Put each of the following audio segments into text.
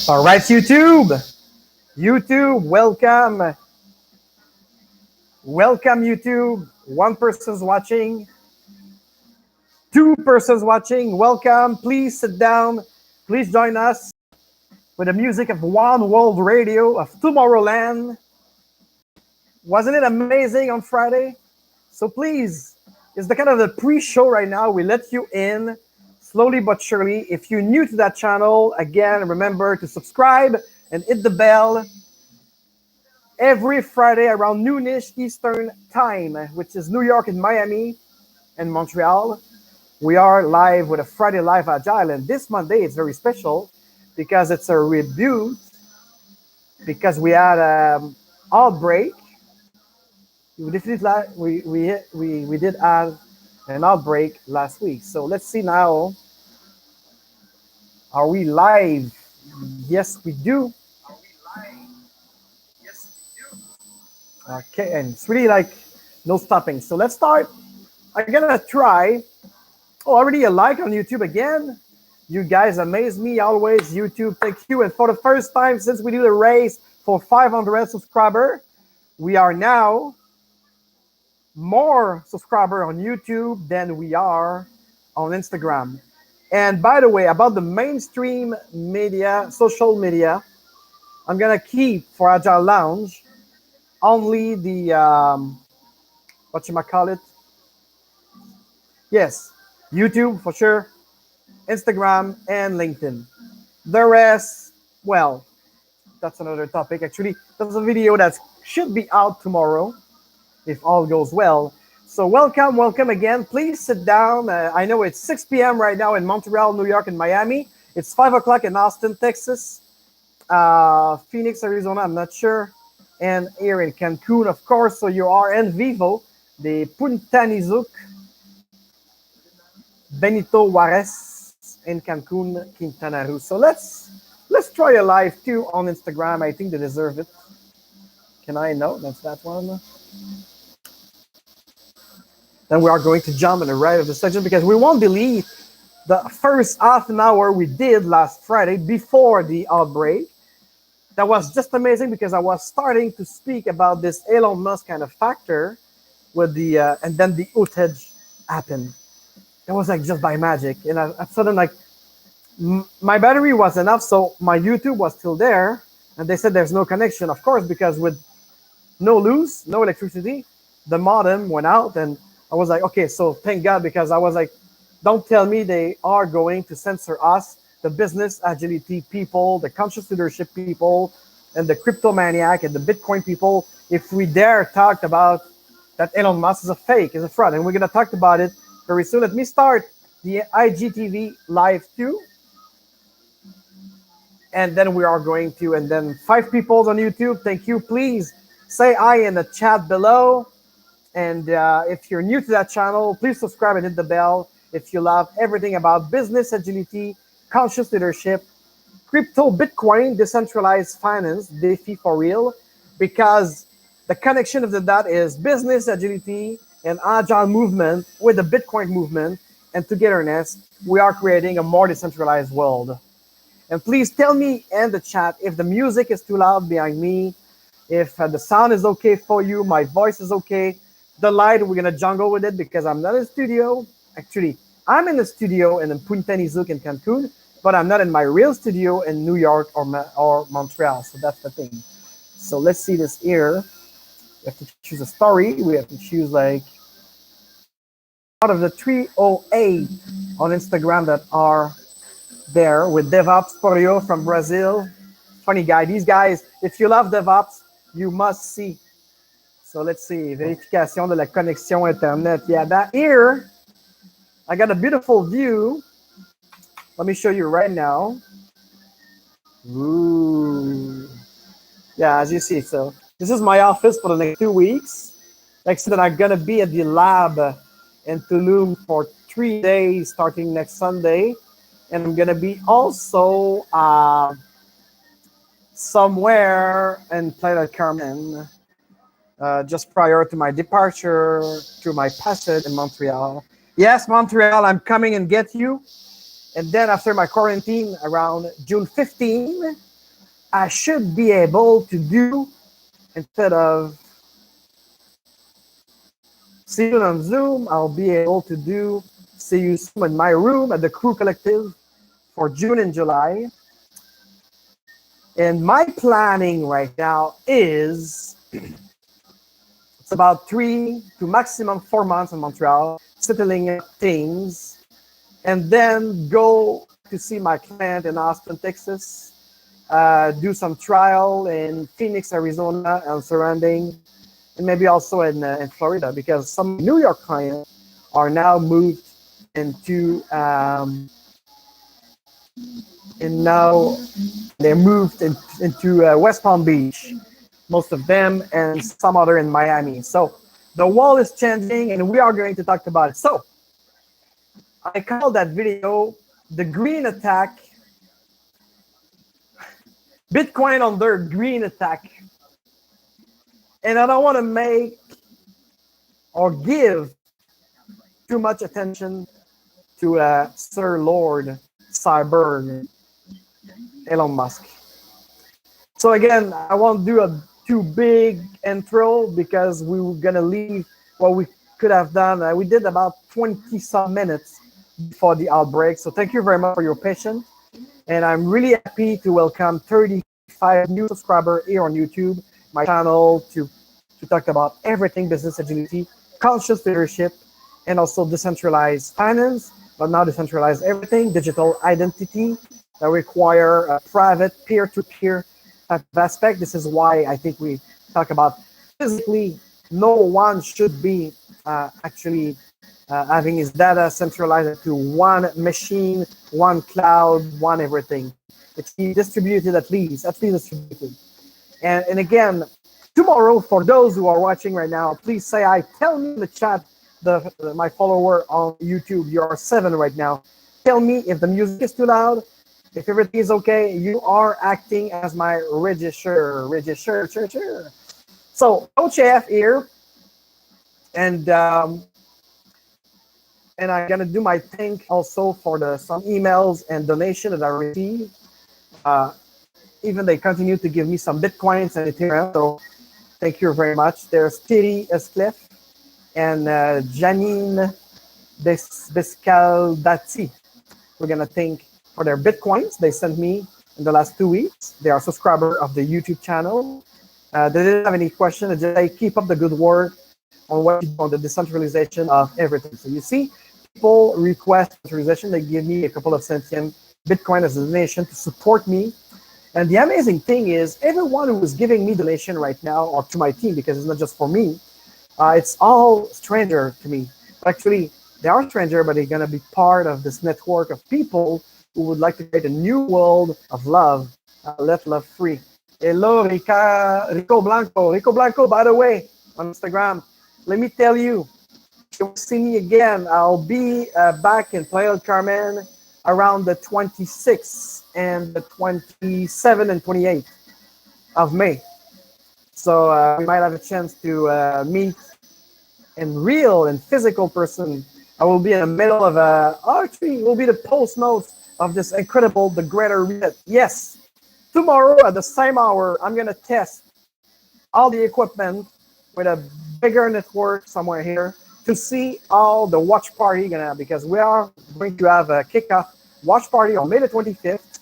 All right, YouTube. YouTube, welcome. Welcome, YouTube. One person's watching. Two persons watching. Welcome. Please sit down. Please join us with the music of One World Radio of Tomorrowland. Wasn't it amazing on Friday? So please, it's the kind of the pre-show right now. We let you in slowly but surely. If you're new to that channel, again, remember to subscribe and hit the bell. Every Friday around noonish Eastern time, which is New York and Miami and Montreal, we are live with a Friday Live Agile. And this Monday is very special because it's a reboot, because we had an outbreak. We did have an outbreak last week. So let's see now. Are we live? Yes, we do. Okay, and it's really like no stopping. So let's start. I'm gonna try. Oh, already a like on YouTube again. You guys amaze me always. YouTube, thank you. And for the first time since we do the race for 500 subscribers, we are now more subscribers on YouTube than we are on Instagram. And by the way, about the mainstream media, social media, I'm gonna keep for Agile Lounge only the whatchamacallit? Yes, YouTube for sure, Instagram and LinkedIn. The rest, well, that's another topic. Actually, there's a video that should be out tomorrow if all goes well. So welcome again. Please sit down. I know it's 6 p.m. right now in Montreal, New York, and Miami. It's 5 o'clock in Austin, Texas. Phoenix, Arizona, I'm not sure. And here in Cancun, of course. So you are en vivo de Punta Nizuc, Benito Juarez in Cancun, Quintana Roo. So let's try a live too on Instagram. I think they deserve it. Can I? No, that's that one. Then we are going to jump in the right of the section because we won't believe the first half an hour we did last Friday before the outbreak. That was just amazing because I was starting to speak about this Elon Musk kind of factor with the and then the outage happened. It was like just by magic, and I suddenly like my battery was enough, so my YouTube was still there, and they said there's no connection, of course, because with no electricity, the modem went out, and I was like, okay, so thank God, because I was like, don't tell me they are going to censor us, the business agility people, the conscious leadership people, and the crypto maniac and the Bitcoin people, if we dare talk about that Elon Musk is a fake, is a fraud. And we're going to talk about it very soon. Let me start the IGTV live too. And then we are going to, and then 5 people on YouTube. Thank you. Please say hi in the chat below. And if you're new to that channel, please subscribe and hit the bell. If you love everything about business agility, conscious leadership, crypto, Bitcoin, decentralized finance, DeFi for real, because the connection of the dot is business agility and agile movement with the Bitcoin movement and togetherness, we are creating a more decentralized world. And please tell me in the chat if the music is too loud behind me, if the sound is okay for you, my voice is okay. The light, we're gonna jungle with it because I'm not in the studio. Actually, I'm in the studio in Punta Nizuc in Cancun, but I'm not in my real studio in New York or Montreal. So that's the thing. So let's see this here. We have to choose a story. We have to choose like out of the 308 on Instagram that are there with DevOps Porio from Brazil. Funny guy. These guys, if you love DevOps, you must see. So let's see. Vérification de la connexion Internet. Yeah, that here, I got a beautiful view. Let me show you right now. Ooh. Yeah, as you see. So this is my office for the next 2 weeks. Like I said, I'm going to be at the lab in Tulum for 3 days starting next Sunday. And I'm going to be also somewhere in Playa del Carmen just prior to my departure to my passage in Montreal. Yes, Montreal, I'm coming and get you. And then after my quarantine around June 15, I should be able to do, instead of see you on Zoom, I'll be able to do see you soon in my room at the Crew Collective for June and July. And my planning right now is it's about 3 to maximum 4 months in Montreal, settling in things, and then go to see my client in Austin, Texas, do some trial in Phoenix, Arizona, and surrounding, and maybe also in Florida, because some New York clients are now moved into and now they moved into West Palm Beach, most of them, and some other in Miami. So the world is changing, and we are going to talk about it. So I call that video the green attack, Bitcoin under green attack. And I don't want to make or give too much attention to Sir Lord Cyber Elon Musk. So again, I won't do a too big intro because we were gonna leave what we could have done. We did about 20 some minutes before the outbreak. So thank you very much for your patience. And I'm really happy to welcome 35 new subscribers here on YouTube, my channel, to talk about everything business agility, conscious leadership, and also decentralized finance, but now decentralized everything, digital identity that require a private peer-to-peer type of aspect. This is why I think we talk about physically, no one should be actually having his data centralized to one machine, one cloud, one everything. It should be distributed at least distributed. And again, tomorrow, for those who are watching right now, please say hi. Tell me in the chat, my follower on YouTube, you are 7 right now. Tell me if the music is too loud, if everything is okay. You are acting as my register. So Coach AF here, and I'm gonna do my thing also for some emails and donation that I received. Even they continue to give me some Bitcoins and Ethereum, so thank you very much. There's Thierry Esclef and Janine Bescaldati. We're gonna thank for their Bitcoins they sent me in the last 2 weeks. They are subscriber of the YouTube channel. They didn't have any question. They just say, keep up the good work on what you do on the decentralization of everything. So you see, people request decentralization. They give me a couple of centimes Bitcoin as a donation to support me. And the amazing thing is, everyone who is giving me donation right now, or to my team, because it's not just for me, it's all stranger to me. Actually, they are stranger, but they're going to be part of this network of people who would like to create a new world of love, let love free. Hello, Rico Blanco. Rico Blanco, by the way, on Instagram, let me tell you, you'll see me again. I'll be back in Playa del Carmen around the 26th and the 27th and 28th of May. So we might have a chance to meet in real and physical person. I will be in the middle of actually, it will be the post notes of this incredible, the Greater Reset. Yes, tomorrow at the same hour, I'm gonna test all the equipment with a bigger network somewhere here to see all the watch party because we are going to have a kickoff watch party on May the 25th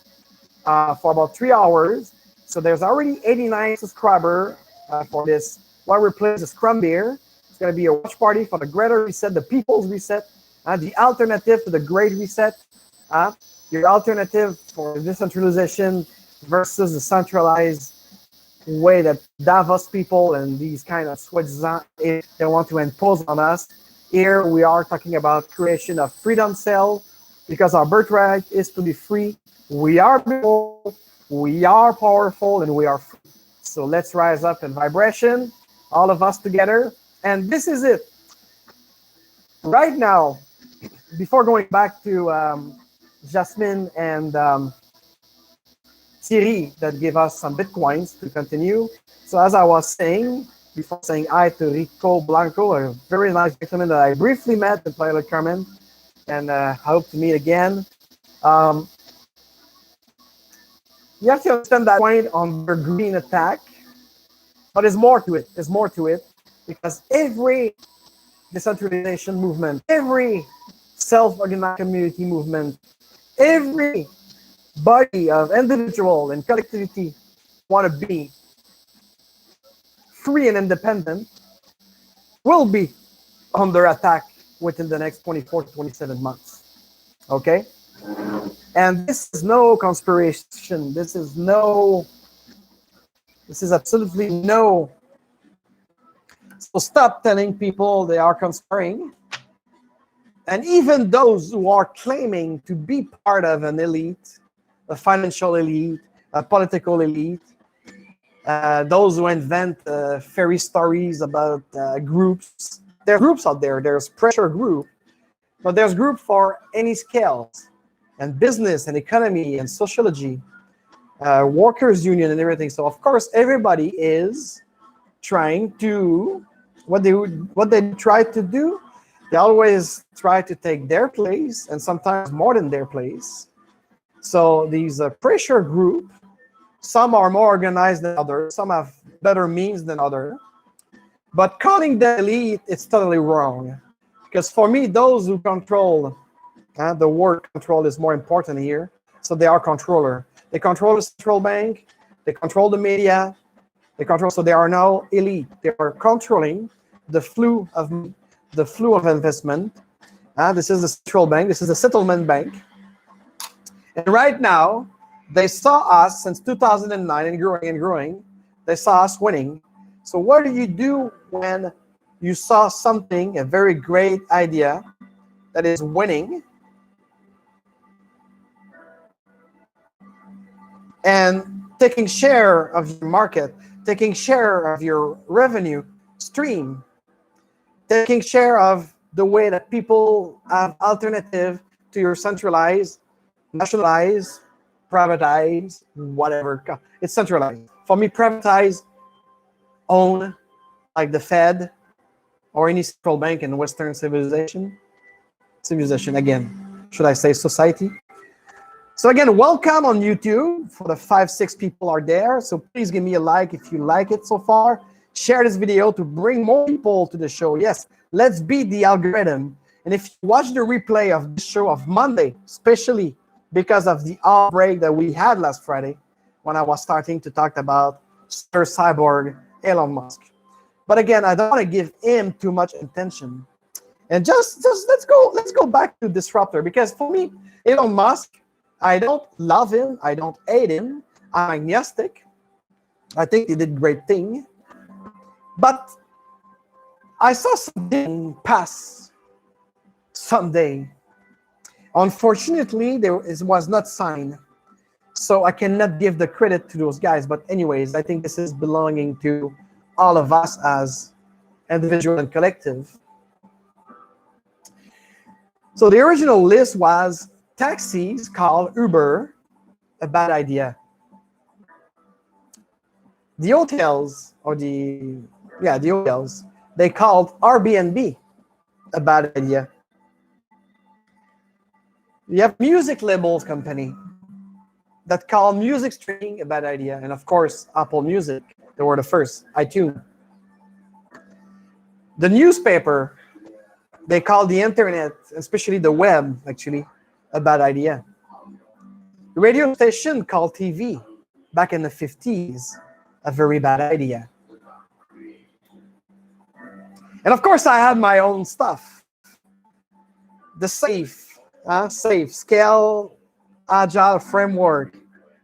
for about 3 hours. So there's already 89 subscribers for this. What we play is a Scrum beer. It's going to be a watch party for the Greater Reset, the People's Reset, the alternative to the Great Reset, your alternative for decentralization versus the centralized way that Davos people and these kind of soi-disant, they want to impose on us. Here we are talking about creation of freedom cell, because our birthright is to be free. We are beautiful, we are powerful, and we are free. So let's rise up in vibration, all of us together. And this is it. Right now, before going back to Jasmine and Thierry that gave us some Bitcoins to continue. So as I was saying, before saying hi to Rico Blanco, a very nice gentleman that I briefly met in Playa del Carmen, and I hope to meet again. You have to understand that point on their green attack, but there's more to it. There's more to it because every decentralization movement, every self-organized community movement, every body of individual and collectivity want to be free and independent will be under attack within the next 24 to 27 months. Okay? And this is no conspiration. This is absolutely no. So stop telling people they are conspiring. And even those who are claiming to be part of an elite, a financial elite, a political elite, those who invent fairy stories about groups. There are groups out there. There's pressure group, but there's group for any scales, and business and economy and sociology, workers union and everything. So of course everybody is trying to what they try to do. They always try to take their place, and sometimes more than their place. So these pressure group, some are more organized than others, some have better means than others. But calling them elite, it's totally wrong. Because for me, those who control, the word control is more important here. So they are controller. They control the central bank, they control the media, so they are now elite. They are controlling the flow of investment. This is the central bank, this is the settlement bank. And right now, they saw us since 2009 and growing. They saw us winning. So what do you do when you saw something, a very great idea that is winning, and taking share of your market, taking share of your revenue stream, taking share of the way that people have alternative to your centralized, nationalized, privatize, whatever. It's centralized. For me, privatize, own, like the Fed or any central bank in Western civilization. Civilization, again, should I say society? So again, welcome on YouTube. For the 5-6 people are there. So please give me a like if you like it so far. Share this video to bring more people to the show. Yes, let's beat the algorithm. And if you watch the replay of this show of Monday, especially because of the outbreak that we had last Friday, when I was starting to talk about Sir Cyborg, Elon Musk. But again, I don't want to give him too much attention. And just let's go back to Disruptor, because for me, Elon Musk, I don't love him, I don't hate him, I'm agnostic. I think he did great thing. But I saw something pass someday. Unfortunately, it was not signed. So I cannot give the credit to those guys. But anyways, I think this is belonging to all of us as individual and collective. So the original list was taxis called Uber, a bad idea. The hotels, the hotels, they called Airbnb a bad idea. You have music labels company that call music streaming a bad idea. And of course, Apple Music, they were the first, iTunes. The newspaper, they call the internet, especially the web, actually, a bad idea. The radio station called TV back in the 50s, a very bad idea. And of course, I had my own stuff. The SAFE, Scale Agile Framework.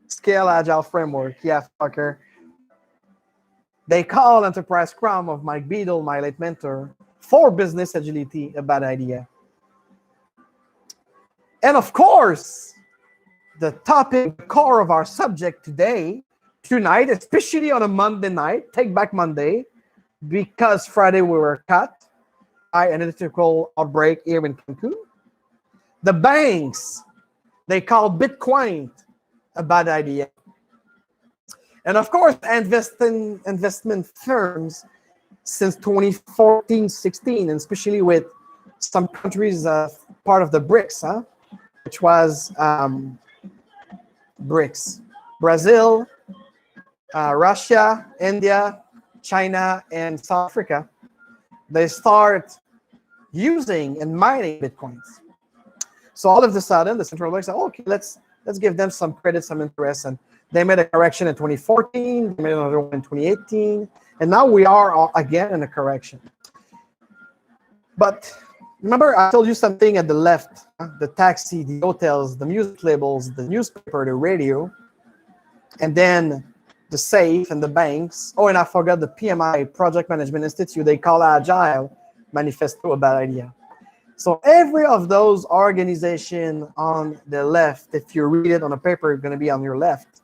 Scale Agile Framework, yeah, fucker. They call Enterprise Scrum of Mike Beadle, my late mentor, for business agility, a bad idea. And of course, the topic, the core of our subject tonight, especially on a Monday night, take back Monday, because Friday we were cut by an electrical outbreak here in Cancun. The banks, they call Bitcoin a bad idea. And of course, investment firms since 2014-16, and especially with some countries part of the BRICS, which was BRICS, Brazil, Russia, India, China, and South Africa, they start using and mining Bitcoins. So all of a sudden, the central bank said, oh, okay, let's give them some credit, some interest. And they made a correction in 2014, they made another one in 2018, and now we are again in a correction. But remember, I told you something at the left, the taxi, the hotels, the music labels, the newspaper, the radio, and then the safe and the banks. Oh, and I forgot the PMI, Project Management Institute, they call Agile Manifesto a bad idea. So every of those organizations on the left, if you read it on a paper, it's going to be on your left.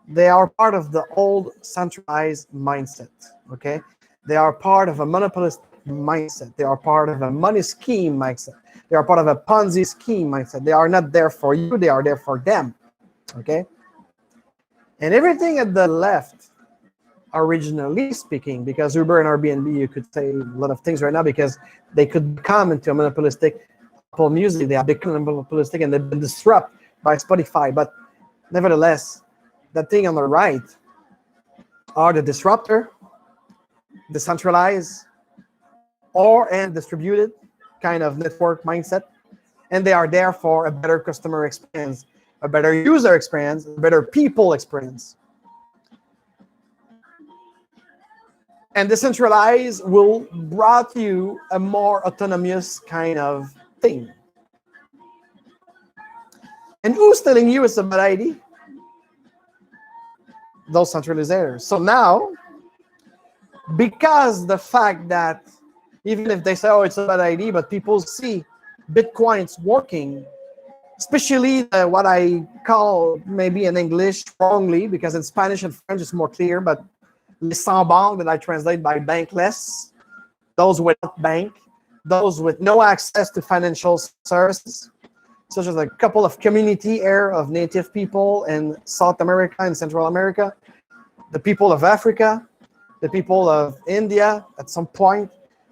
They are part of the old centralized mindset, okay? They are part of a monopolist mindset. They are part of a money scheme mindset. They are part of a Ponzi scheme mindset. They are not there for you, they are there for them, okay? And everything at the left, originally speaking, because Uber and Airbnb, you could say a lot of things right now because they could become into a monopolistic Apple Music. They have become monopolistic and they've been disrupted by Spotify. But nevertheless, that thing on the right are the disruptor, decentralized, and distributed kind of network mindset. And they are there for a better customer experience, a better user experience, a better people experience. And decentralized will brought you a more autonomous kind of thing. And who's telling you it's a bad idea? Those centralizers. So now, because the fact that even if they say, oh, it's a bad idea, but people see Bitcoin's working, especially what I call maybe in English wrongly, because in Spanish and French it's more clear, but les sans banque that I translate by bankless, those without bank, those with no access to financial services, such as a couple of community here of native people in South America and Central America, the people of Africa, the people of India at some point,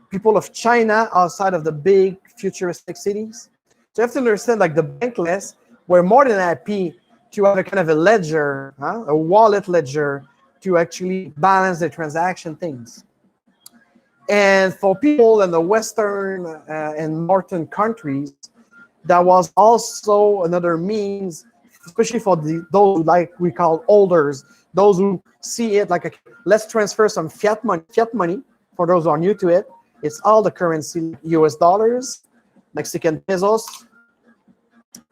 people of China outside of the big futuristic cities. So you have to understand, like the bankless, we're more than happy to have a kind of a ledger, a wallet ledger, to actually balance the transaction things. And for people in the Western and northern countries, that was also another means, especially for those like we call holders, those who see it like let's transfer some fiat money. Fiat money, for those who are new to it, it's all the currency, US dollars, Mexican pesos,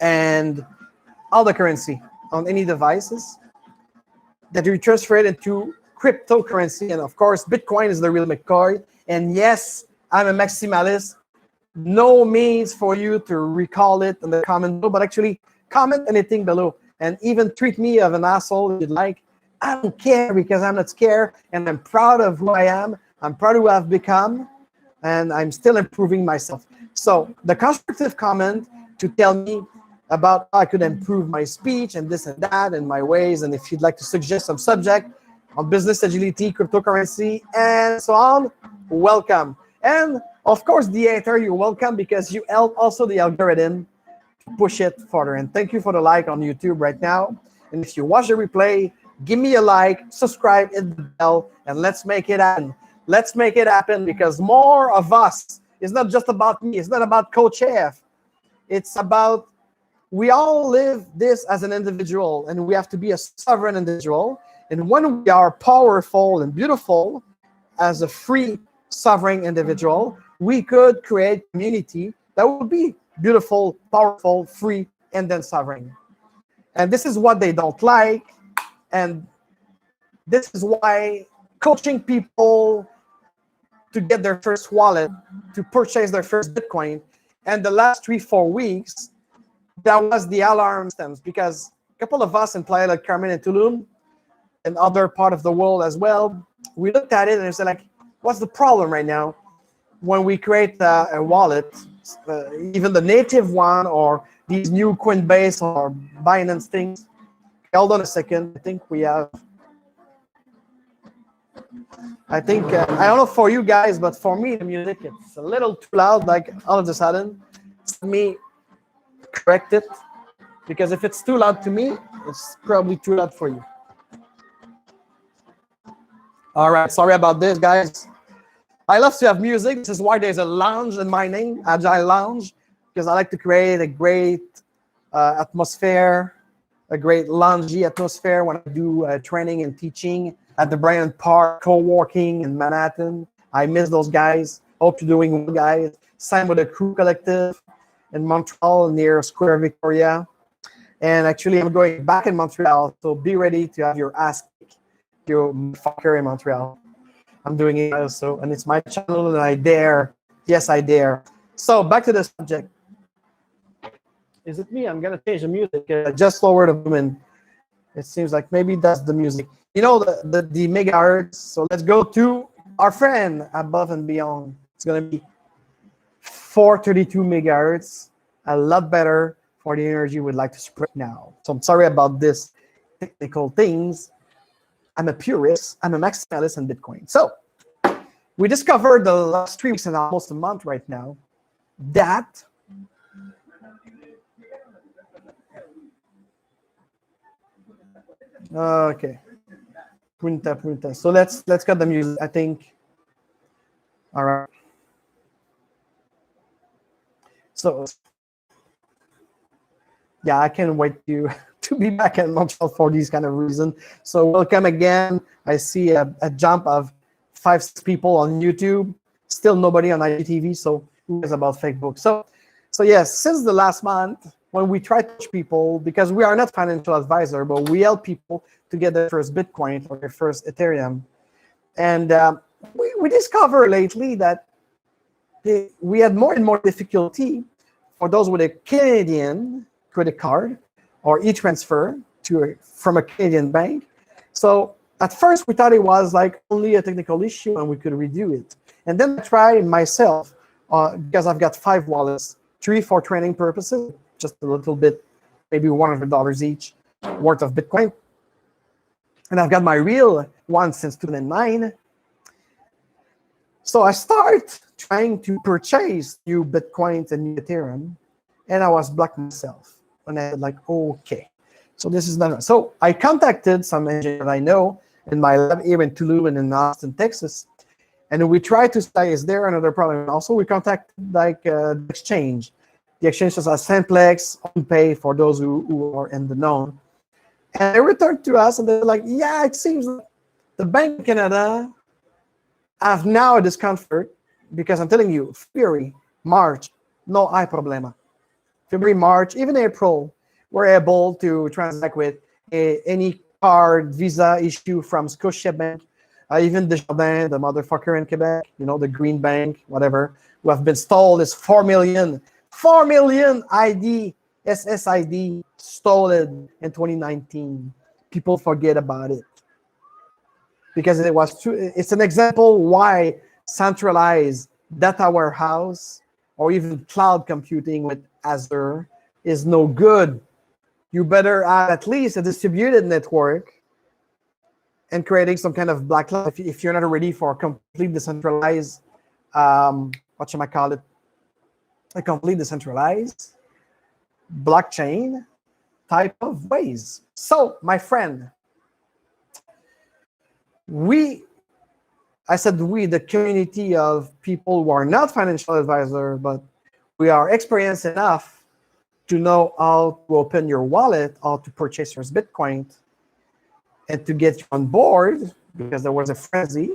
and all the currency on any devices that you transfer it into cryptocurrency. And of course, Bitcoin is the real McCoy. And yes, I'm a maximalist. No means for you to recall it in the comment below, but actually comment anything below. And even treat me of an asshole if you'd like. I don't care because I'm not scared and I'm proud of who I am. I'm proud of who I've become. And I'm still improving myself. So the constructive comment to tell me about how I could improve my speech and this and that and my ways. And if you'd like to suggest some subject on business agility, cryptocurrency, and so on, welcome. And of course, the editor, you're welcome because you help also the algorithm to push it further. And thank you for the like on YouTube right now. And if you watch the replay, give me a like, subscribe, hit the bell, and let's make it happen. Let's make it happen because more of us. It's not just about me. It's not about Coach F. It's about we all live this as an individual, and we have to be a sovereign individual. And when we are powerful and beautiful as a free sovereign individual, we could create community that would be beautiful, powerful, free, and then sovereign. And this is what they don't like. And this is why coaching people to get their first wallet, to purchase their first Bitcoin, and the last 3-4 weeks, that was the alarm stems, because a couple of us in Playa del Carmen and Tulum, and other part of the world as well, we looked at it and it's like, what's the problem right now when we create a wallet, even the native one or these new Coinbase or Binance things? Hold on a second. I don't know for you guys, but for me, the music, it's a little too loud, like all of a sudden. Let me correct it, because if it's too loud to me, It's probably too loud for you. All right, sorry about this, guys. I love to have music. This is why there's a lounge in my name, Agile Lounge, because I like to create a great atmosphere, a great loungy atmosphere when I do training and teaching at the Bryant Park co-working in Manhattan. I miss those guys. Hope you're doing well, guys. Same with the Crew Collective in Montreal near Square Victoria. And actually, I'm going back in Montreal, so be ready to have your ass kicked, you fucker in Montreal. I'm doing it also, and it's my channel, and I dare. Yes, I dare. So back to the subject. Is it me? I'm gonna change the music. Just lower the volume. It seems like maybe that's the music. You know the megahertz. So let's go to our friend above and beyond. It's gonna be 432 megahertz. A lot better for the energy we'd like to spread now. So I'm sorry about this technical things. I'm a purist. I'm a maximalist in Bitcoin. So we discovered the last 3 weeks and almost a month right now that okay. Punta. So let's cut the music. I think. All right. So yeah, I can't wait to be back in Montreal for these kind of reasons. So welcome again. I see a jump of 5-6 people on YouTube. Still nobody on IGTV. So who cares about Facebook? So yes, since the last month when we try to teach people, because we are not financial advisor, but we help people to get their first Bitcoin or their first Ethereum, and we discover lately that we had more and more difficulty for those with a Canadian credit card or e-transfer from a Canadian bank. So at first we thought it was like only a technical issue and we could redo it. And then I tried myself because I've got 5 wallets, 3 for training purposes, just a little bit, maybe $100 each worth of Bitcoin. And I've got my real one since 2009. So I start trying to purchase new Bitcoins and new Ethereum, and I was blocked myself. And I was like, okay, so this is not. So I contacted some engineers that I know in my lab here in Tulum and in Austin, Texas, and we tried to say, is there another problem? Also, we contacted like the exchange. The exchange is a Simplex, OnPay for those who are in the known. And they returned to us and they're like, yeah, it seems like the Bank of Canada have now a discomfort because I'm telling you, February, March, no hay problema. February, March, even April, we're able to transact with any card, Visa issue from Scotiabank, even Desjardins, the motherfucker in Quebec, you know, the Green Bank, whatever, who have been stole is 4 million ID, SSID stolen in 2019. People forget about it because it was true. It's an example why centralized data warehouse or even cloud computing with Azure is no good. You better have at least a distributed network and creating some kind of black cloud if you're not ready for a complete decentralized, a complete decentralized blockchain type of ways. So, my friend, I said we, the community of people who are not financial advisors, but we are experienced enough to know how to open your wallet, how to purchase your Bitcoin, and to get you on board, because there was a frenzy.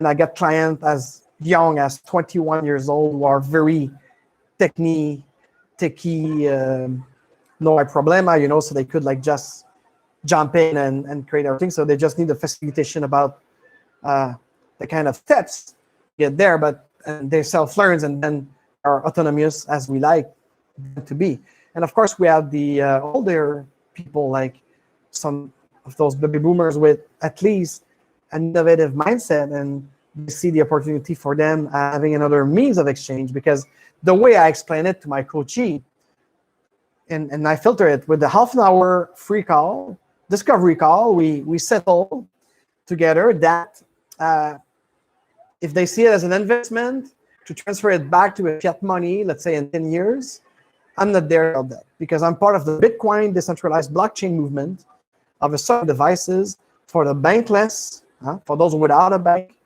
And I got clients as young as 21 years old who are very techie, no problema, you know, so they could like just jump in and create everything. So they just need a facilitation about the kind of steps to get there, but they self-learns and then are autonomous as we like them to be. And of course, we have the older people, like some of those baby boomers with at least an innovative mindset, and we see the opportunity for them having another means of exchange, because the way I explain it to my coachee, and I filter it with the half an hour free call, discovery call, we settle together that if they see it as an investment to transfer it back to a fiat money, let's say in 10 years, I'm not there about that because I'm part of the Bitcoin Decentralized Blockchain Movement of a certain devices for the bankless, for those without a bank,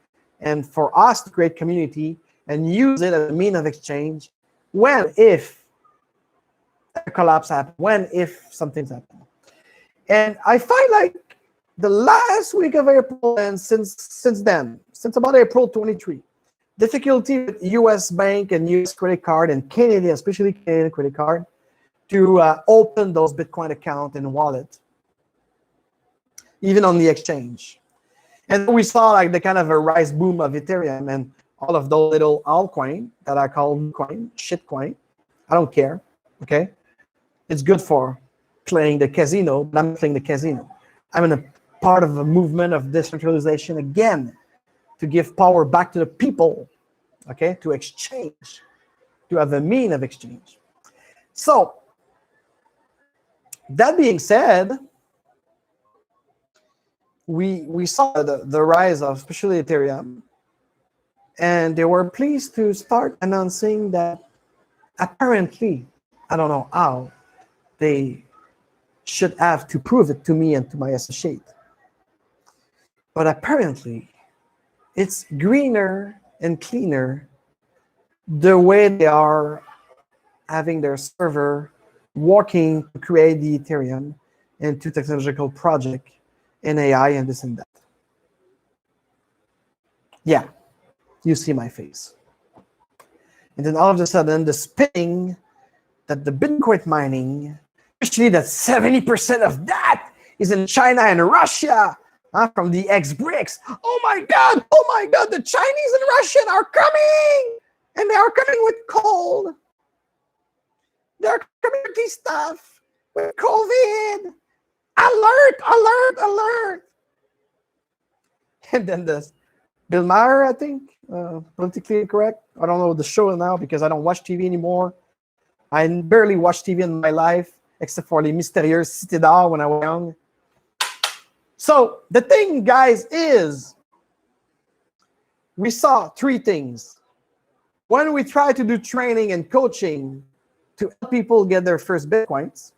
and for us to create community and use it as a mean of exchange when, if a collapse happens, when, if something's happened. And I find like the last week of April and since then, since about April 23, difficulty with US bank and US credit card and Canadian, especially Canadian credit card, to open those Bitcoin account and wallet, even on the exchange. And we saw like the kind of a rise boom of Ethereum and all of those little altcoin that I call coin, shitcoin. I don't care, okay? It's good for playing the casino, but I'm playing the casino. I'm in a part of a movement of decentralization again, to give power back to the people, okay? To exchange, to have a mean of exchange. So, that being said, we saw the rise of especially Ethereum, and they were pleased to start announcing that apparently, I don't know how, they should have to prove it to me and to my associate. But apparently, it's greener and cleaner the way they are having their server working to create the Ethereum into technological project in AI and this and that. Yeah, you see my face. And then all of a sudden, the spinning that the Bitcoin mining, especially that 70% of that is in China and Russia, from the ex-BRICS. Oh my God, the Chinese and Russian are coming! And they are coming with coal. They're coming with this stuff, with COVID. Alert. And then this Bill Maher, I think, politically incorrect. I don't know the show now because I don't watch TV anymore. I barely watched TV in my life, except for Les Mystérieuses Cité d'Or when I was young. So the thing, guys, is we saw three things. When we try to do training and coaching to help people get their first Bitcoins,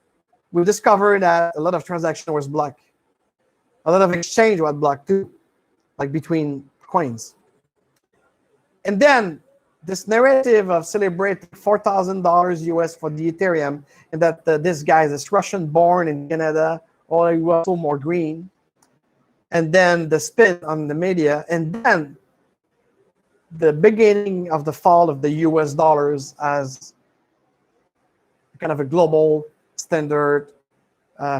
we discovered that a lot of transaction was blocked. A lot of exchange was blocked too, like between coins. And then this narrative of celebrating $4,000 US for the Ethereum, and that this guy is Russian born in Canada, or he was also more green. And then the spin on the media, and then the beginning of the fall of the US dollars as kind of a global standard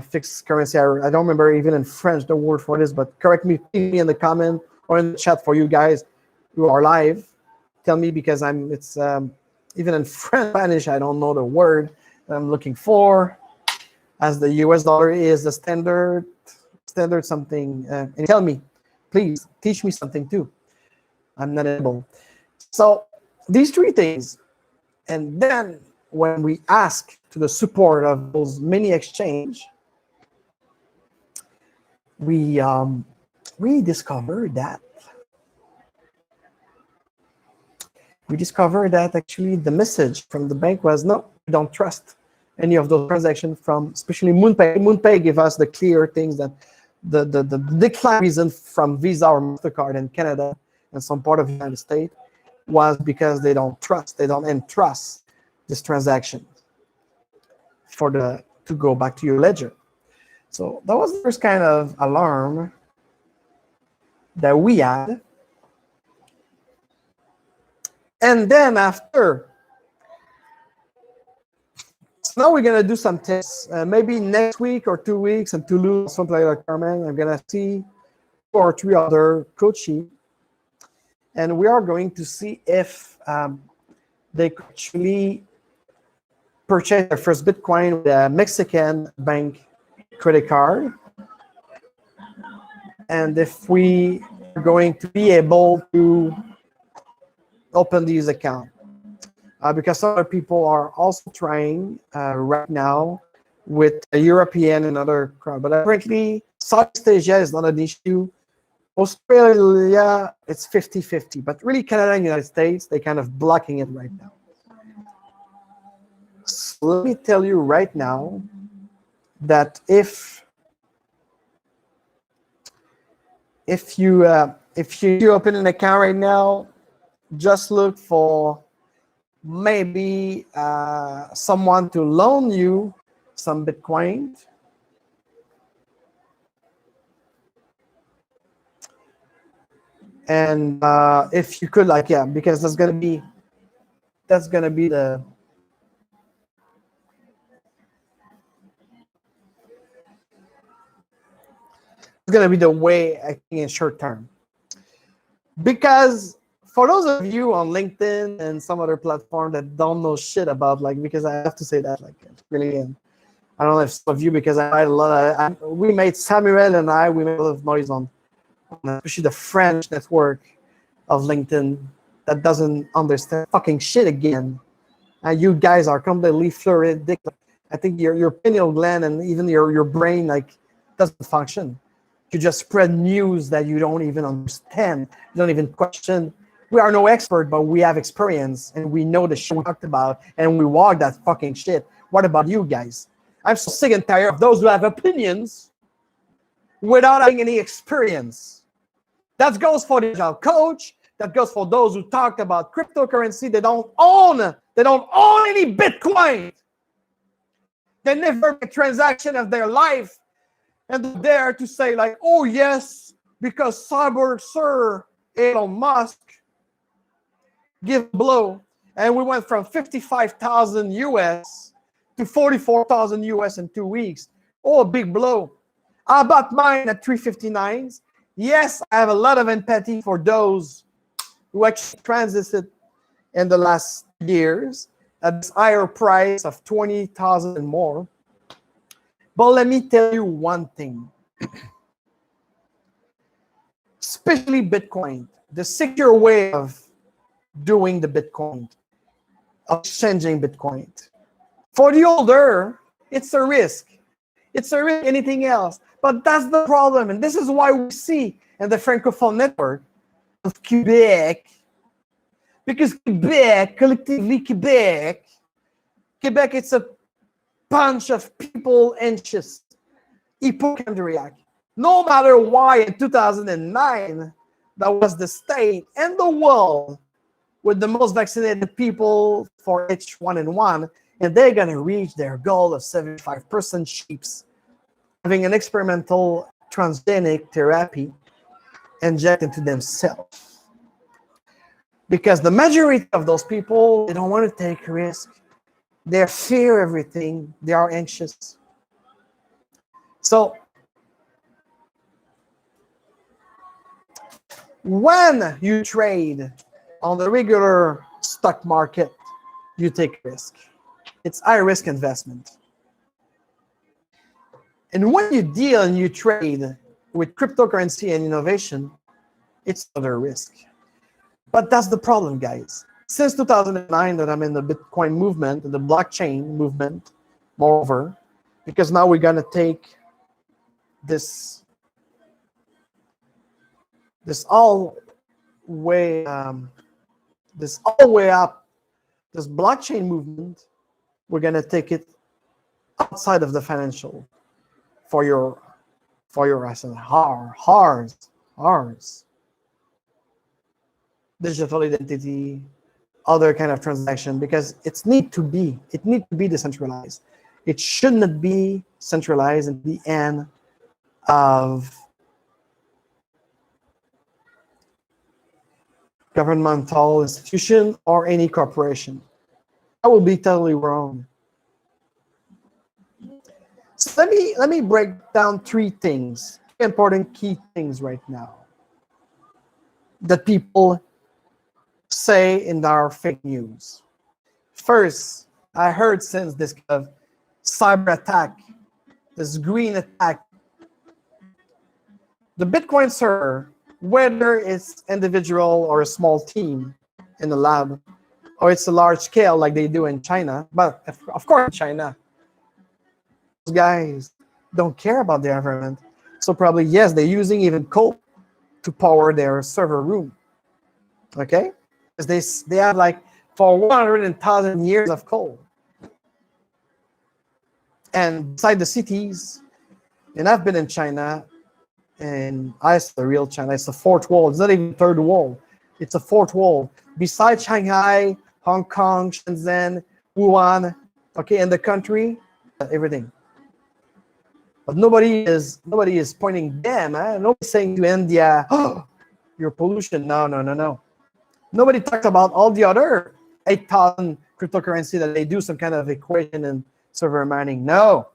fixed currency. I don't remember even in French the word for this, but correct me in the comment or in the chat for you guys who are live. Tell me, because it's even in French, Spanish, I don't know the word that I'm looking for, as the US dollar is the standard something. And tell me, please teach me something too. I'm not able. So these three things, and then when we ask to the support of those mini exchange, we discovered that actually the message from the bank was, no, we don't trust any of those transactions from, especially MoonPay. MoonPay gave us the clear things that the decline reason from Visa or MasterCard in Canada and some part of the United States was because they don't entrust this transaction to go back to your ledger. So that was the first kind of alarm that we had. And then after, so now we're gonna do some tests, maybe next week or 2 weeks in Toulouse, something like that, Carmen. I'm gonna see 2 or 3 other coaches, and we are going to see if they could actually purchase their first Bitcoin with a Mexican bank credit card, and if we are going to be able to open these accounts. Because other people are also trying right now with a European and other crowd. But apparently, Southeast Asia is not an issue. Australia, it's 50-50. But really, Canada and United States, they're kind of blocking it right now. So let me tell you right now that if you open an account right now, just look for maybe someone to loan you some Bitcoin. And if you could, like, yeah, because that's gonna be the way, I think, in short term. Because for those of you on LinkedIn and some other platform that don't know shit about, like, because I have to say that, like, really, and I don't know if some of you, because I made a lot of, we made Samuel and we made a lot of noise on especially the French network of LinkedIn that doesn't understand fucking shit again. And you guys are completely fluid. I think your pineal gland and even your brain, like, doesn't function. You just spread news that you don't even understand. You don't even question. We are no expert, but we have experience and we know the shit we talked about and we walk that fucking shit. What about you guys? I'm so sick and tired of those who have opinions without having any experience. That goes for the Agile coach. That goes for those who talked about cryptocurrency. They don't own any Bitcoin. They never make a transaction of their life. And they're there to say, like, oh yes, because Cyber Sir Elon Musk give a blow. And we went from 55,000 US to 44,000 US in 2 weeks. Oh, a big blow. I bought mine at 359s. Yes, I have a lot of empathy for those who actually transited in the last years at this higher price of 20,000 and more. But let me tell you one thing. Especially Bitcoin, the secure way of doing the Bitcoin, of exchanging Bitcoin. For the older, it's a risk. It's a risk, anything else. But that's the problem. And this is why we see in the Francophone network of Quebec, because Quebec, collectively Quebec, it's a bunch of people anxious, hypochondriac. No matter why in 2009, that was the state and the world with the most vaccinated people for H1N1, and they're going to reach their goal of 75% sheeps, having an experimental transgenic therapy injected into themselves. Because the majority of those people, they don't want to take risk. They fear everything. They are anxious. So when you trade on the regular stock market, you take risk. It's high risk investment. And when you deal and you trade with cryptocurrency and innovation, it's another risk. But that's the problem, guys. Since 2009 that I'm in the Bitcoin movement, the blockchain movement, moreover, because now we're going to take this all way up, this blockchain movement, we're going to take it outside of the financial for your asset, HARS, digital identity, other kind of transaction, because it needs to be decentralized. It should not be centralized at the end of governmental institution or any corporation. That will be totally wrong. So let me break down three important key things right now that people say in our fake news. First, I heard since this kind of cyber attack, this green attack, the Bitcoin server, whether it's individual or a small team in the lab, or it's a large scale like they do in China, but of course in China, those guys don't care about the environment. So probably, yes, they're using even coal to power their server room. Okay? Because they have like for 100,000 years of coal. And beside the cities, and I've been in China, and I saw the real China. It's the fourth wall. It's not even third wall. It's a fourth wall. Beside Shanghai, Hong Kong, Shenzhen, Wuhan, okay, in the country, everything. But nobody is pointing them. Nobody's saying to India, "Oh, your pollution." No, no, no, no. Nobody talks about all the other 8,000 cryptocurrency that they do some kind of equation and server mining. No.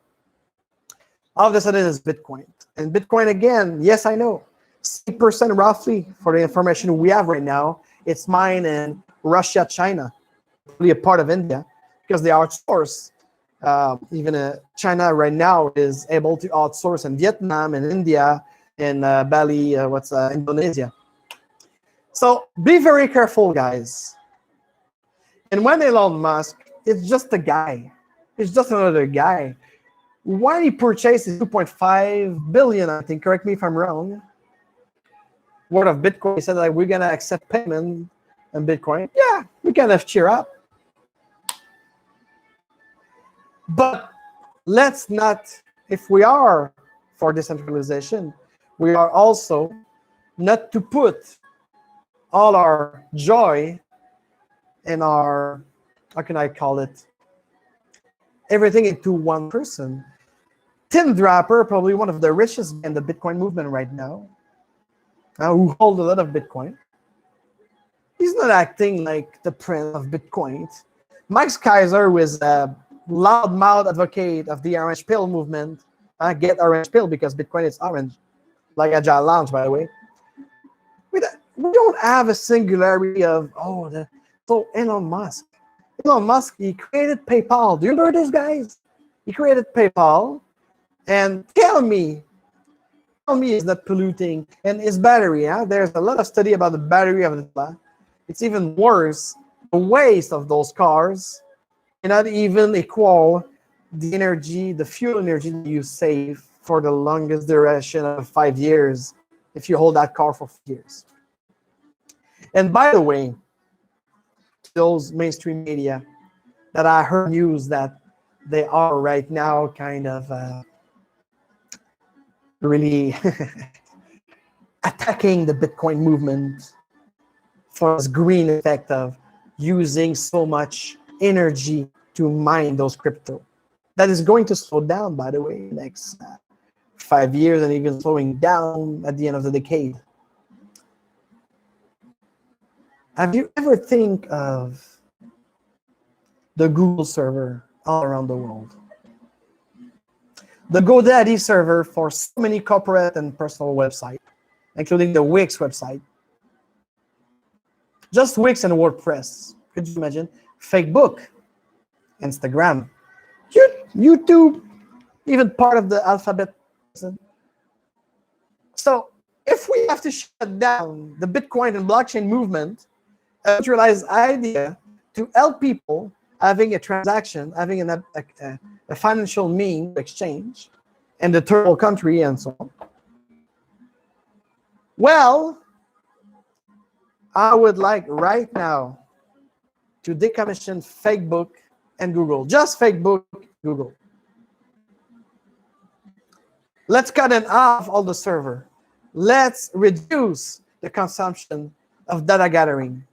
All of a sudden it's Bitcoin. And Bitcoin again, yes, I know. 6% roughly for the information we have right now. It's mined in Russia, China, probably a part of India, because they outsource. Even China right now is able to outsource in Vietnam and India and Bali, Indonesia. So be very careful, guys. And when Elon Musk, it's just a guy. It's just another guy. When he purchased his 2.5 billion, I think, correct me if I'm wrong, worth of Bitcoin, he said like we're gonna accept payment in Bitcoin. Yeah, we kind of cheer up. But let's not, if we are for decentralization, we are also not to put all our joy and our, how can I call it, everything into one person. Tim Draper, probably one of the richest in the Bitcoin movement right now, who hold a lot of Bitcoin. He's not acting like the prince of Bitcoin. Mike Kaiser was a loudmouth advocate of the orange pill movement. Get orange pill because Bitcoin is orange, like Agile Lounge, by the way. We don't have a singularity of, so Elon Musk. Elon Musk, he created PayPal. Do you remember this, guys? He created PayPal. And tell me it's not polluting. And his battery, there's a lot of study about the battery of the Tesla. It's even worse. The waste of those cars cannot even equal the energy, the fuel energy that you save for the longest duration of 5 years if you hold that car for 5 years. And by the way, those mainstream media that I heard news that they are right now kind of really attacking the Bitcoin movement for this green effect of using so much energy to mine those crypto. That is going to slow down, by the way, next 5 years, and even slowing down at the end of the decade. Have you ever think of the Google server all around the world? The GoDaddy server for so many corporate and personal websites, including the Wix website. Just Wix and WordPress. Could you imagine? Facebook, Instagram, YouTube, even part of the alphabet. So if we have to shut down the Bitcoin and blockchain movement, a centralized idea to help people having a transaction, having a financial mean to exchange in the third country and so on. Well, I would like right now to decommission Facebook and Google. Just Facebook, Google. Let's cut in half all the server. Let's reduce the consumption of data gathering.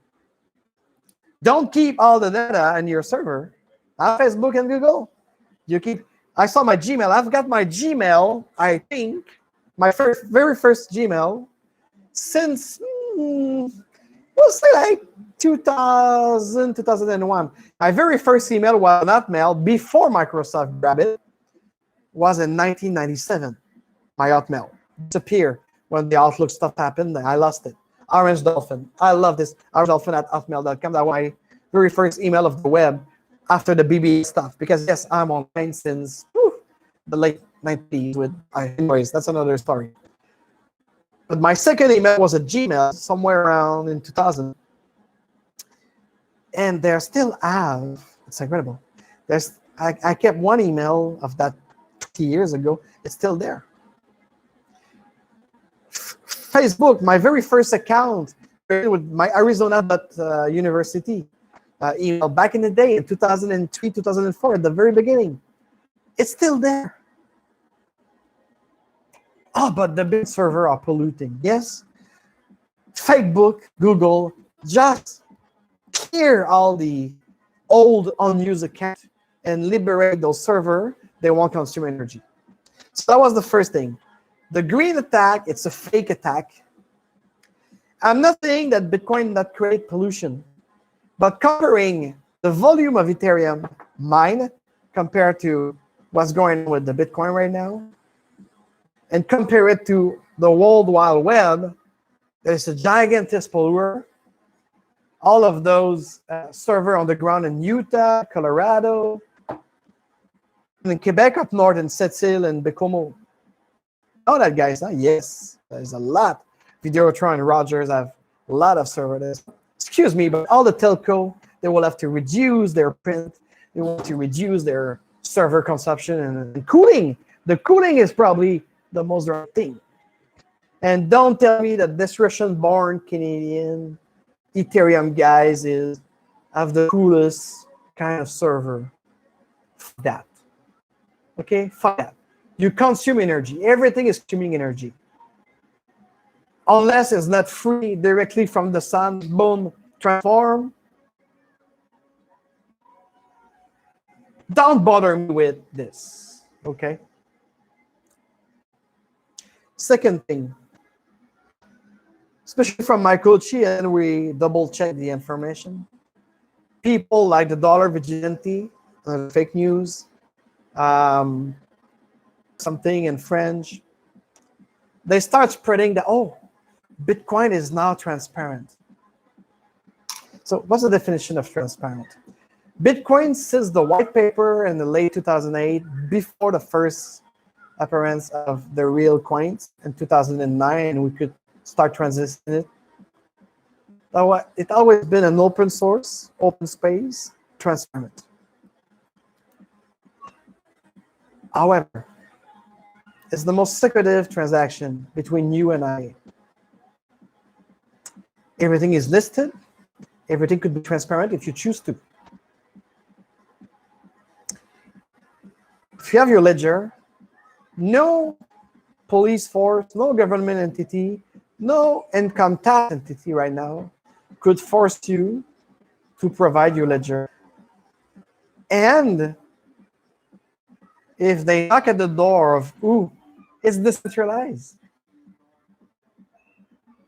Don't keep all the data in your server. Facebook and Google. I saw my Gmail. I've got my Gmail, I think, my very first Gmail since, we'll say like 2000, 2001. My very first email was not Hotmail before Microsoft grabbed it. Was in 1997. My Hotmail disappeared when the Outlook stuff happened. I lost it. Orange Dolphin. I love this. Orange Dolphin at hotmail.com. That was my very first email of the web after the BB stuff. Because yes, I'm online since the late 90s with, anyways, that's another story. But my second email was a Gmail somewhere around in 2000. And they still have, it's incredible. I kept one email of that 20 years ago. It's still there. Facebook, my very first account with my Arizona University email back in the day in 2003, 2004, at the very beginning. It's still there. Oh, but the big server are polluting. Yes. Facebook, Google, just clear all the old unused accounts and liberate those servers. They won't consume energy. So that was the first thing. The green attack, it's a fake attack. I'm not saying that Bitcoin not create pollution, but comparing the volume of Ethereum mined compared to what's going on with the Bitcoin right now, and compare it to the World Wide Web, there's a gigantic polluter. All of those servers on the ground in Utah, Colorado, and in Quebec up north in Sept-Îles and Bécomo. Know that, guys? Huh? Yes, there's a lot. Videotron and Rogers have a lot of servers. Excuse me, but all the telco, they will have to reduce their print. They want to reduce their server consumption and cooling. The cooling is probably the most right thing. And don't tell me that this Russian-born Canadian Ethereum guys have the coolest kind of server. Fuck that. Okay, fuck that. You consume energy. Everything is consuming energy. Unless it's not free directly from the sun, boom, transform. Don't bother me with this, okay? Second thing, especially from my coachee, and we double check the information. People like the dollar vigilante, fake news, something in French, they start spreading that, oh, Bitcoin is now transparent. So what's the definition of transparent? Bitcoin, since the white paper in the late 2008, before the first appearance of the real coins in 2009, we could start transitioning it. It's always been an open source, open space, transparent. However, it's the most secretive transaction between you and I. Everything is listed. Everything could be transparent if you choose to. If you have your ledger, no police force, no government entity, no income tax entity right now could force you to provide your ledger. And if they knock at the door of, ooh, it's decentralized.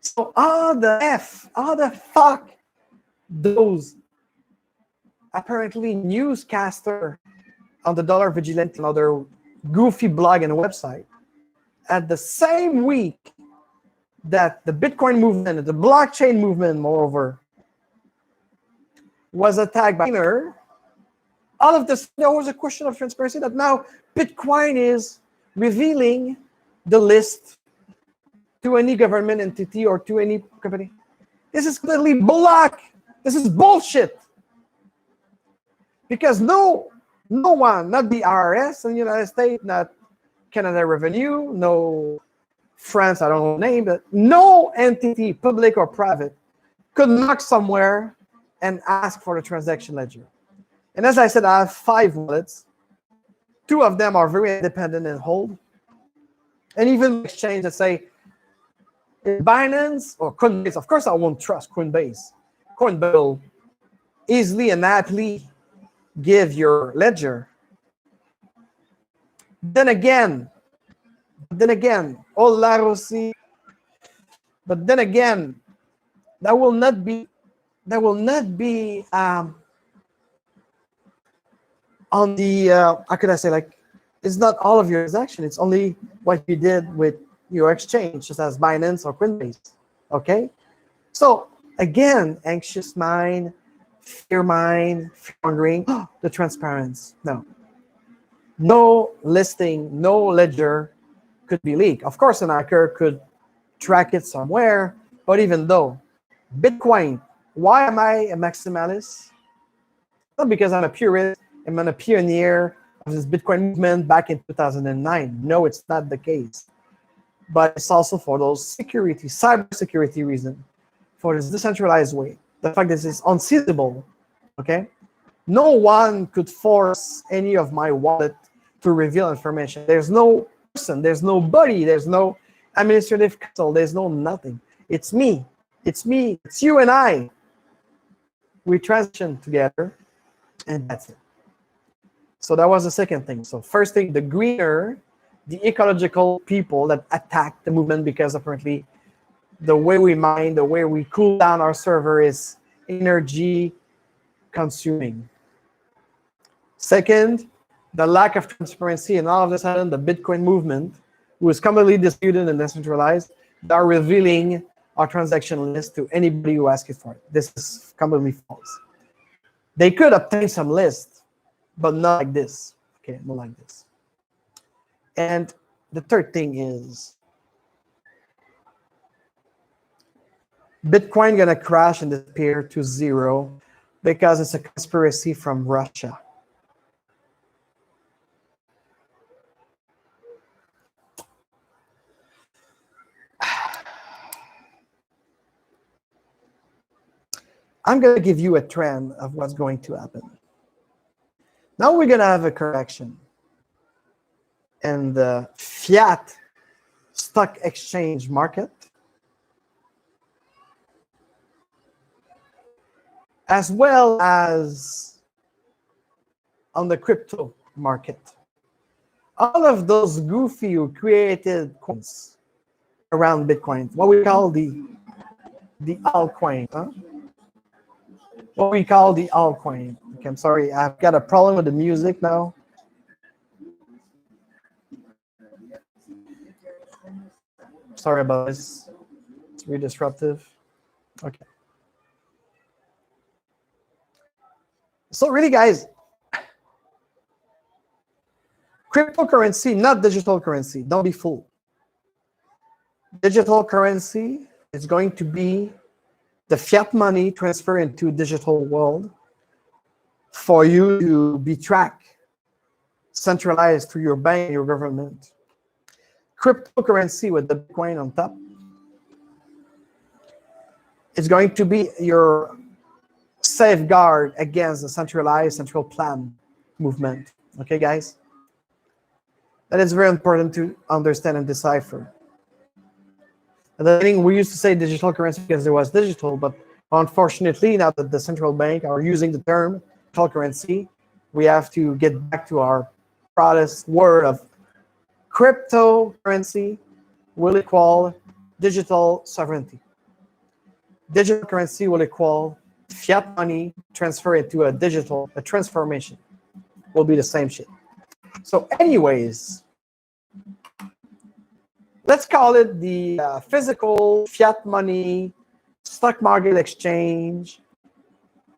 So how the fuck those apparently newscaster on the Dollar Vigilante and other goofy blog and website at the same week that the Bitcoin movement and the blockchain movement, moreover, was attacked by all of this, there was a question of transparency that now Bitcoin is revealing the list to any government entity or to any company. This is clearly block. This is bullshit. Because no one, not the IRS in the United States, not Canada Revenue, no France, I don't know the name, but no entity, public or private, could knock somewhere and ask for the transaction ledger. And as I said, I have 5 wallets. 2 of them are very independent and hold. And even exchange that say, Binance or Coinbase, of course I won't trust Coinbase. Coinbase will easily and aptly give your ledger. Then again, hola Rossi. But then again, that will not be on the how could I say, like, it's not all of your transaction. It's only what you did with your exchange, just as Binance or Coinbase. Okay, so again, anxious mind, fear mongering, the transparency. No listing, no ledger could be leaked. Of course, an hacker could track it somewhere, but even though Bitcoin, why am I a maximalist? Not because I'm a purist, I'm a pioneer of this Bitcoin movement back in 2009. No, it's not the case. But it's also for those security, cybersecurity reasons, for this decentralized way. The fact that it's unseizable, okay? No one could force any of my wallet to reveal information. There's no person, there's nobody, there's no administrative council, there's no nothing. It's me, it's you and I. We transition together, and that's it. So that was the second thing. So first thing, the greener, the ecological people that attack the movement because apparently the way we mine, the way we cool down our server is energy consuming. Second, the lack of transparency, and all of a sudden the Bitcoin movement, who is completely disputed and decentralized, they are revealing our transaction list to anybody who asks for it. This is completely false. They could obtain some list, but not like this. Okay, not like this. And the third thing is Bitcoin gonna crash and disappear to zero because it's a conspiracy from Russia. I'm going to give you a trend of what's going to happen. Now we're going to have a correction. And the fiat stock exchange market, as well as on the crypto market. All of those goofy who created coins around Bitcoin, what we call the altcoin, huh? What we call the altcoin. Okay, I'm sorry, I've got a problem with the music now. Sorry about this. It's really disruptive. Okay. So really, guys, cryptocurrency, not digital currency. Don't be fooled. Digital currency is going to be the fiat money transfer into digital world for you to be tracked, centralized through your bank and your government. Cryptocurrency with the Bitcoin on top is going to be your safeguard against the centralized central plan movement. Okay, guys? That is very important to understand and decipher. At the beginning, we used to say digital currency because there was digital, but unfortunately, now that the central bank are using the term digital currency, we have to get back to our proudest word of cryptocurrency will equal digital sovereignty. Digital currency will equal fiat money transfer into a transformation. Will be the same shit. So anyways, let's call it the physical fiat money stock market exchange.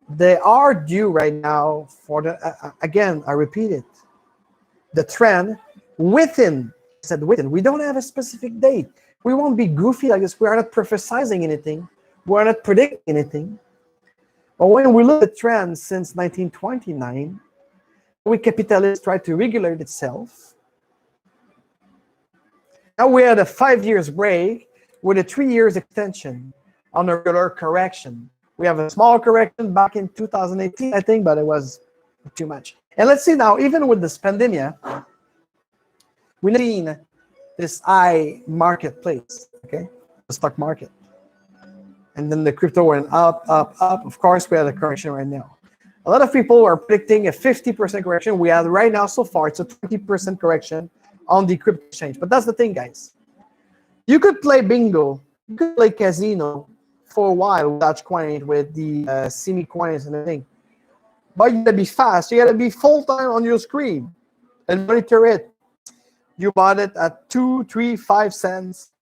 They are due right now for the, again, I repeat it, the trend within, I said within, we don't have a specific date. We won't be goofy like this. We are not prophesizing anything. We are not predicting anything. But when we look at trends since 1929, we capitalists try to regulate itself. Now we had a 5 years break with a 3 years extension on a regular correction. We have a small correction back in 2018, I think, but it was too much. And let's see now, even with this pandemic, we've seen this high marketplace, okay, the stock market. And then the crypto went up, up, up. Of course, we had a correction right now. A lot of people are predicting a 50% correction. We have right now, so far, it's a 20% correction on the crypto exchange. But that's the thing, guys. You could play bingo, you could play casino for a while with Dogecoin, with the semi coins and everything. But you gotta be fast. You gotta be full time on your screen and monitor it. You bought it at 2, 3, 5 cents.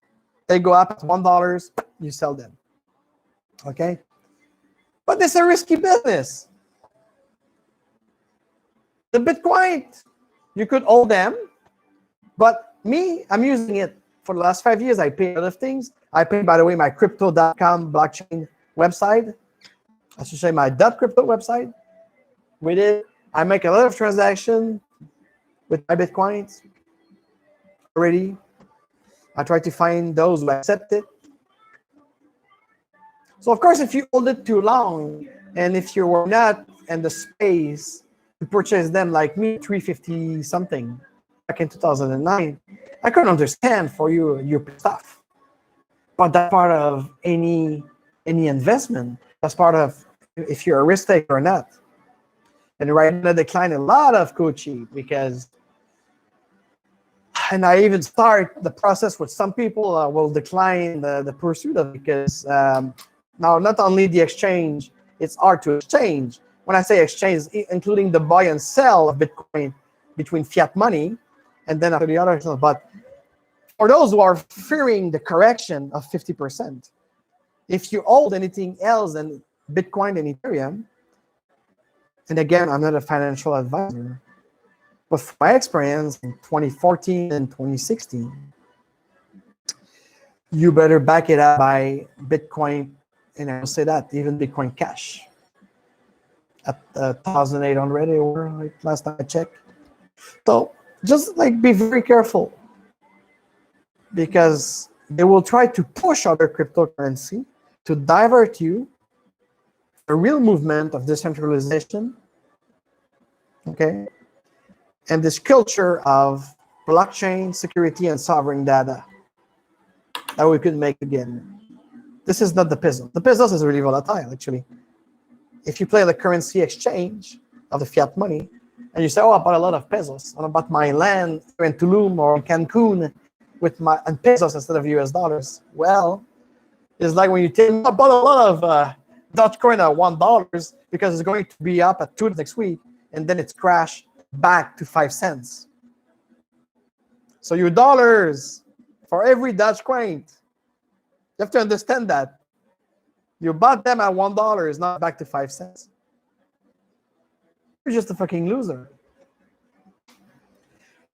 They go up at $1. You sell them. Okay? But it's a risky business. The Bitcoin, you could hold them. But me, I'm using it for the last 5 years. I pay other things. I pay, by the way, my crypto.com blockchain website. I should say my .crypto website. With it, I make a lot of transactions with my Bitcoins already. I try to find those who accept it. So, of course, if you hold it too long, and if you were not in the space to purchase them like me, 350 something, back in 2009, I couldn't understand for you, you're pissed off. But that's part of any investment. That's part of if you're a risk taker or not. And right now, decline a lot of CHOISI because, and I even start the process with some people will decline the pursuit of it because now not only the exchange, it's hard to exchange. When I say exchange, including the buy and sell of Bitcoin between fiat money and then after the other, but for those who are fearing the correction of 50%, if you hold anything else than Bitcoin and Ethereum, and again, I'm not a financial advisor, but from my experience in 2014 and 2016, you better back it up by Bitcoin, and I will say that, even Bitcoin Cash at 1,800 or like last time I checked. So just like be very careful because they will try to push other cryptocurrency to divert you a real movement of decentralization, okay, and this culture of blockchain security and sovereign data that we could make again. This is not the peso. The peso is really volatile, actually. If you play the currency exchange of the fiat money, and you say, "Oh, I bought a lot of pesos. I bought my land in Tulum or in Cancun with my and pesos instead of US dollars." Well, it's like when you tell me, "I bought a lot of Dutch coin at $1 because it's going to be up at 2 next week," and then it's crashed back to 5 cents. So your dollars for every Dutch coin, you have to understand that you bought them at $1, is not back to 5 cents. You're just a fucking loser.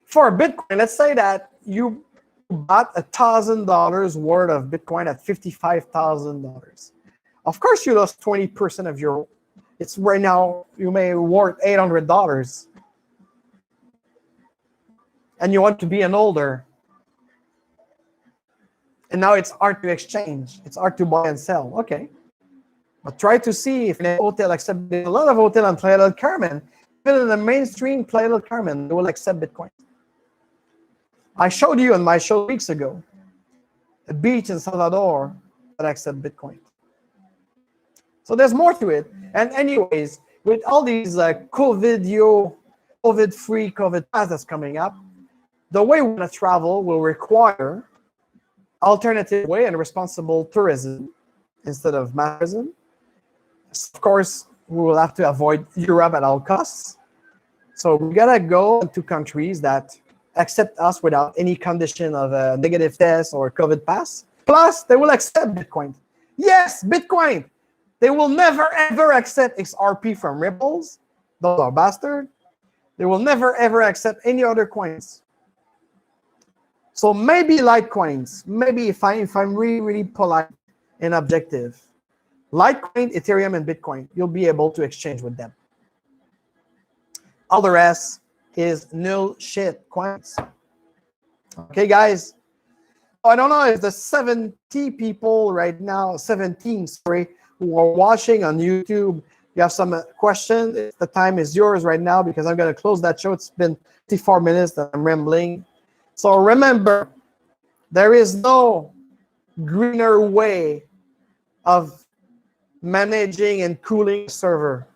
For Bitcoin, let's say that you bought $1,000 worth of Bitcoin at $55,000. Of course, you lost 20% of your. It's right now you may worth $800, and you want to be an older. And now it's hard to exchange. It's hard to buy and sell. Okay. But try to see if a hotel accepts. A lot of hotels on Playa del Carmen, even in the mainstream Playa del Carmen, they will accept Bitcoin. I showed you on my show weeks ago a beach in Salvador that accept Bitcoin. So there's more to it. And anyways, with all these COVID-free, COVID pass that's coming up, the way we want to travel will require alternative way and responsible tourism instead of mass tourism. Of course, we will have to avoid Europe at all costs. So we gotta go to countries that accept us without any condition of a negative test or COVID pass. Plus, they will accept Bitcoin. Yes, Bitcoin. They will never ever accept XRP from Ripples. Those are bastards. They will never ever accept any other coins. So maybe Litecoins, maybe if I'm really, really polite and objective, Litecoin, Ethereum, and Bitcoin, you'll be able to exchange with them. All the rest is null shit coins. Okay, guys? I don't know if the 70 people right now, 17, sorry, who are watching on YouTube, you have some questions. The time is yours right now because I'm going to close that show. It's been 54 minutes that I'm rambling. So remember, there is no greener way of managing and cooling a server.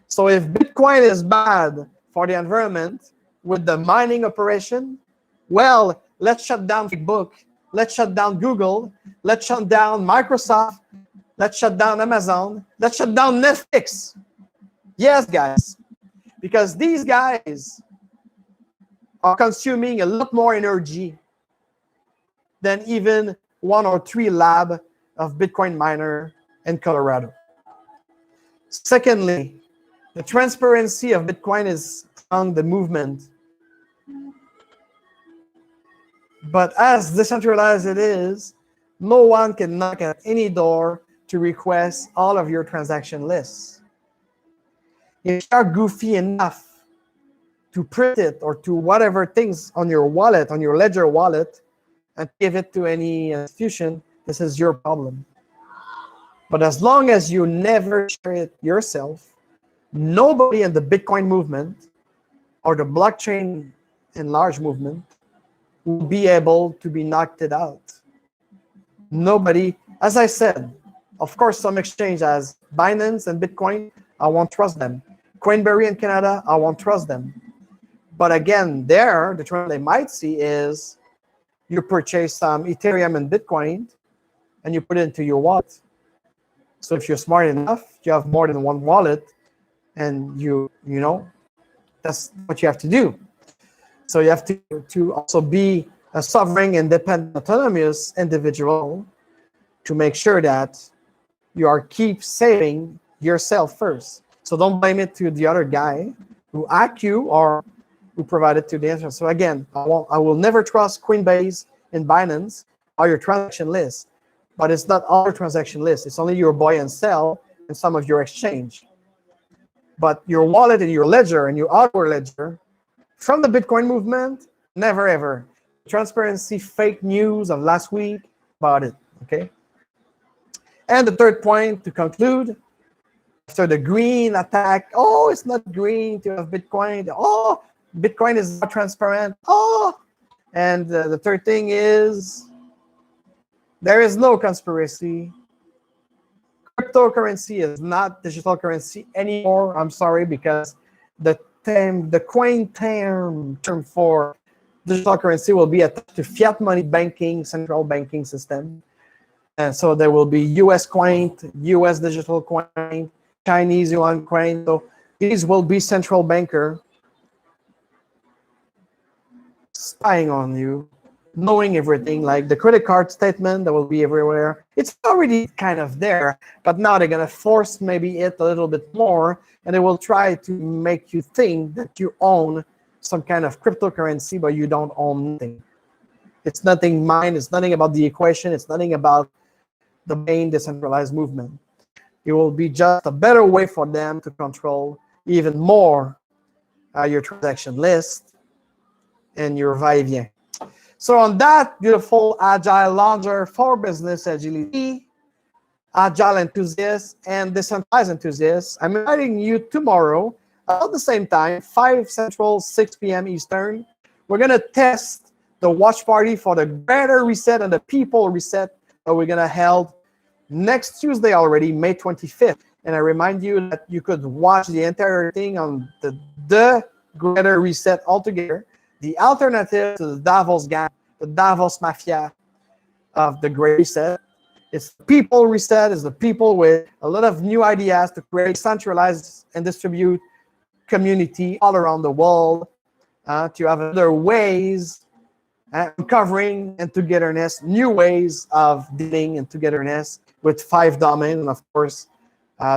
So if Bitcoin is bad for the environment with the mining operation, well, let's shut down Facebook, let's shut down Google, let's shut down Microsoft, let's shut down Amazon, let's shut down Netflix. Yes, guys, because these guys are consuming a lot more energy than even 1 or 3 lab of Bitcoin miner in Colorado. Secondly, the transparency of Bitcoin is on the movement. But as decentralized it is, no one can knock at any door to request all of your transaction lists. If you are goofy enough to print it or to whatever things on your wallet, on your Ledger wallet, and give it to any institution, this is your problem. But as long as you never share it yourself, nobody in the Bitcoin movement or the blockchain and large movement will be able to be knocked it out. Nobody, as I said, of course, some exchange as Binance and Bitcoin, I won't trust them. Coinberry in Canada, I won't trust them. But again, there, the trend they might see is you purchase some Ethereum and Bitcoin and you put it into your wallet. So if you're smart enough, you have more than one wallet, and you know, that's what you have to do. So you have to also be a sovereign, independent, autonomous individual to make sure that you are keep saving yourself first. So don't blame it to the other guy who hacked you or who provided to the answer. So again, I will never trust Coinbase and Binance or your transaction list, but it's not all your transaction list. It's only your buy and sell and some of your exchange. But your wallet and your ledger and your outward ledger from the Bitcoin movement, never ever. Transparency, fake news of last week about it, okay? And the third point to conclude, after the green attack, oh, it's not green to have Bitcoin. Oh, Bitcoin is not transparent. Oh, and the third thing is there is no conspiracy. Cryptocurrency is not digital currency anymore. I'm sorry, because the coin term for digital currency will be attached to fiat money banking, central banking system. And so there will be US coin, US digital coin, Chinese yuan coin. So these will be central banker spying on you, knowing everything, like the credit card statement that will be everywhere. It's already kind of there, but now they're going to force maybe it a little bit more, and they will try to make you think that you own some kind of cryptocurrency, but you don't own nothing. It's nothing mine. It's nothing about the equation. It's nothing about the main decentralized movement. It will be just a better way for them to control even more your transaction list and your va-et-vient. So on that beautiful Agile Lounger for business agility, Agile enthusiasts and decentralized enthusiasts, I'm inviting you tomorrow at the same time, 5 Central, 6 p.m. Eastern. We're going to test the watch party for the Greater Reset and the People Reset that we're going to hold next Tuesday already, May 25th. And I remind you that you could watch the entire thing on the Greater Reset altogether, the alternative to the Davos gang, the Davos mafia of the Great Reset. It's the People Reset, it's the people with a lot of new ideas to create, centralize, and distribute community all around the world, to have other ways uncovering and togetherness, new ways of dealing in togetherness with 5 domains, and of course,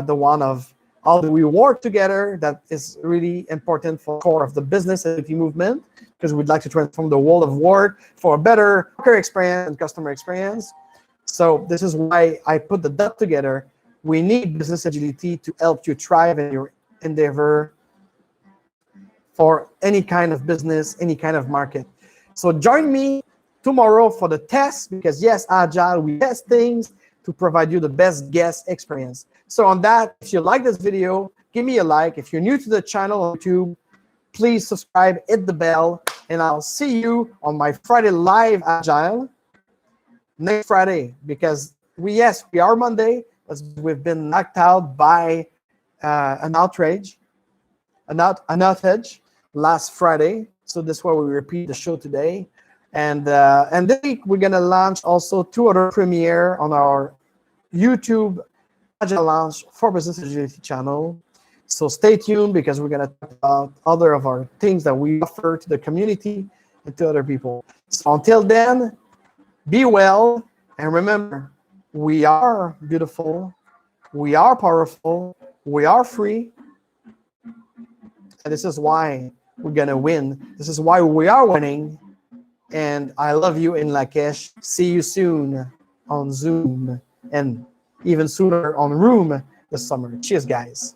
the one of how do we work together. That is really important for the core of the business agility movement, because we'd like to transform the world of work for a better worker experience and customer experience. So this is why I put the dot together. We need business agility to help you thrive in your endeavor for any kind of business, any kind of market. So join me tomorrow for the test, because yes, Agile, we test things to provide you the best guest experience. So on that, if you like this video, give me a like. If you're new to the channel on YouTube, please subscribe, hit the bell, and I'll see you on my Friday live Agile next Friday, because we are Monday, but we've been knocked out by an outage last Friday. So that's why we repeat the show today. And this week we're gonna launch also 2 other premiere on our YouTube Agile Lounge for Business Agility channel. So stay tuned, because we're gonna talk about other of our things that we offer to the community and to other people. So until then, be well, and remember, we are beautiful, we are powerful, we are free, and this is why we're gonna win. This is why we are winning. And I love you in Lakesh. See you soon on Zoom, and even sooner on Room this summer. Cheers, guys.